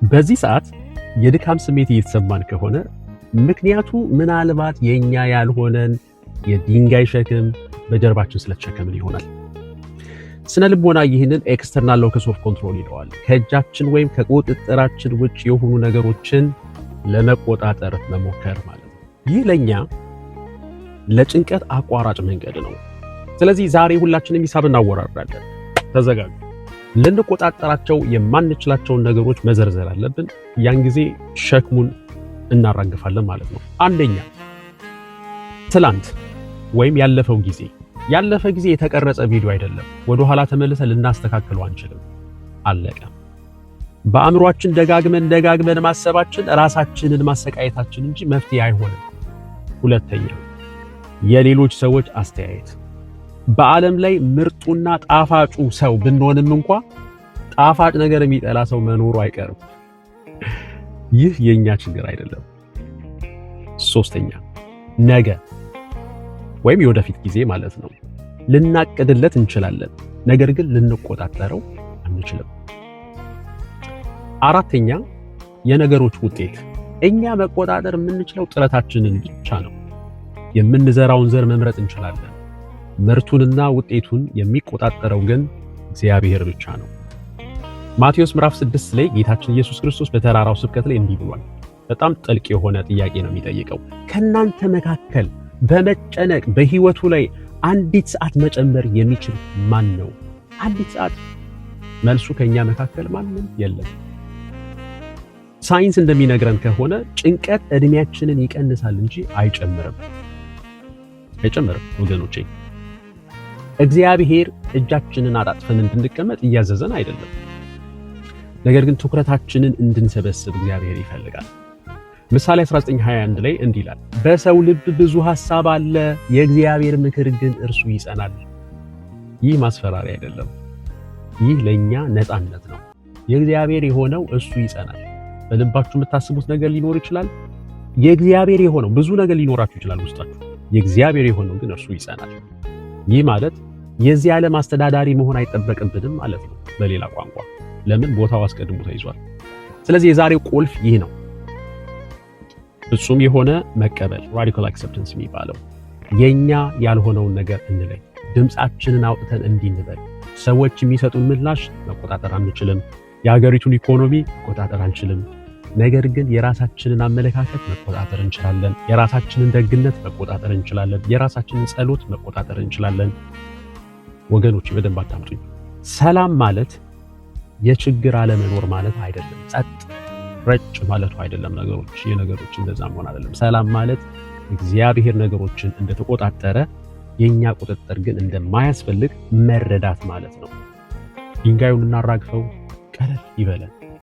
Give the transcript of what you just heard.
በዚህ ሰዓት የድካም ስሜት እየተሰማን ከሆነ ምክንያቱ ምናልባት የኛ ያልሆነን የድንጋይ ሸክም በጀርባችን ስለተሸከምን ይሆናል። ስነ ልቦና ይህንን ኤክስተርናል ሎከስ ኦፍ ኮንትሮል ይለዋል። ከእጃችን ወይም ከቁጥጥራችን ውጭ የሆኑ ነገሮችን ለመቆጣጠር መሞከር ማለት ነው። ይህ ለኛ ለጭንቀት አቋራጭ መንገድ ነው። ስለዚህ ዛሬ ሁላችንም ሂሳብ እናወራርዳለን። ተዘጋጁ። ልንቆጣጠራቸው የማንችላቸውን ነገሮች መዘርዘር አለብን። ያን ጊዜ ሸክሙን እናራግፋለን ማለት ነው። አንደኛ ትላንት ወይም ያለፈው ጊዜ። ያለፈ ጊዜ የተቀረጸ ቪዲዮ አይደለም። ወደ ኋላ ተመልሰን ልናስተካክለው አንችልም። አለቀ። በአእምሮአችን ደጋግመን ማሰባችን ራሳችንን ማሰቃየታችን እንጂ መፍትሄ አይሆንም። ሁለተኛ የሌሎች ሰዎች አስተያየት። በዓለም ላይ ምርጡና ጣፋጩ ሰው ብንሆንም እንኳን ጣፋጭ ነገር የሚጠላ ሰው መኖሩ አይቀርም። ይህ የኛ ችግር አይደለም። ሶስተኛ ነገ ወይም የወደፊት ጊዜ ማለት ነው። ልናቅድለት እንችላለን፣ ነገር ግን ልንቆጣጠረው አንችልም። አራተኛ የነገሮች ውጤት። እኛ መቆጣጠር የምንችለው ጥረታችንን ብቻ ነው። የምንዘራውን ዘር መምረጥ እንችላለን። ምርቱንና ውጤቱን የሚቆጣጠረው ግን እግዚአብሔር ብቻ ነው። ማቴዎስ ምዕራፍ 6 ላይ ጌታችን ኢየሱስ ክርስቶስ በተራራው ስብከት ላይ እንዲህ ብሏል። በጣም ጥልቅ የሆነ ጥያቄ ነው የሚጠይቀው። ከናንተ መካከል በመጨነቅ በህይወቱ ላይ አንዲት ሰዓት መጨመር የሚችል ማን ነው? አንዲት ሰዓት። መልሱ ከኛ መካከል ማንም የለም። ሳይንስ እንደሚነግረን ከሆነ ጭንቀት እድሜያችንን ይቀንሳል እንጂ አይጨምርም ወገኖቼ። እግዚአብሔር እጃችንን አጣጥፈን እንድንቀመጥ እያዘዘን አይደለም። ነገር ግን ትኩረታችንን እንድንሰበስብ እግዚአብሔር ይፈልጋል። ምሳሌ 19:21 ላይ እንዲህ ይላል፣ በሰው ልብ ብዙ ሐሳብ አለ፣ የእግዚአብሔር ምክር ግን እርሱ ይጸናል። ይህ ማስፈራሪያ አይደለም። ይህ ለኛ ነፃነት ነው። የእግዚአብሔር የሆነው እሱ ይጸናል። በልባችሁ የምታስቡት ነገር ሊኖር ይችላል። የእግዚአብሔር የሆነው ብዙ ነገር ሊኖራችሁ ይችላል ውስጣችሁ። የእግዚአብሔር የሆነው ግን እርሱ ይጸናል። ይህ ማለት የዚህ ዓለም አስተዳዳሪ መሆን አይጠበቅብንም ማለት ነው በሌላ ቋንቋ። ለምን? ቦታው አስቀድሞ ተይዟል። ስለዚህ የዛሬው ቁልፍ ይህ ነው። ፍጹም የሆነ መቀበል፣ ራዲካል አክሰፕተንስ የሚባለው። የኛ ያልሆነውን ነገር እንለይ። ድምጻችንን አውጥተን እንዲንበል። ሰዎች የሚሰጡን ምላሽ መቆጣጠር አንችልም። የሀገሪቱን ኢኮኖሚ መቆጣጠር አንችልም። ነገር ግን የራሳችንን አመለካከት መቆጣጠር እንችላለን። የራሳችንን ደግነት መቆጣጠር እንችላለን። የራሳችንን ጸሎት መቆጣጠር እንችላለን። ወገኖች በደንብ አዳምጡኝ። ሰላም ማለት የችግር አለመኖር ማለት አይደለም። ጸጥ ረጭ ማለቱ አይደለም። የነገሮች እንደዛ መሆን አይደለም። ሰላም ማለት እግዚአብሔር ነገሮችን እንደተቆጣጠረ የኛ ቁጥጥር ግን እንደማያስፈልግ መረዳት ማለት ነው። ድንጋዩን እናራግፈው፣ ቀለል ይበለን።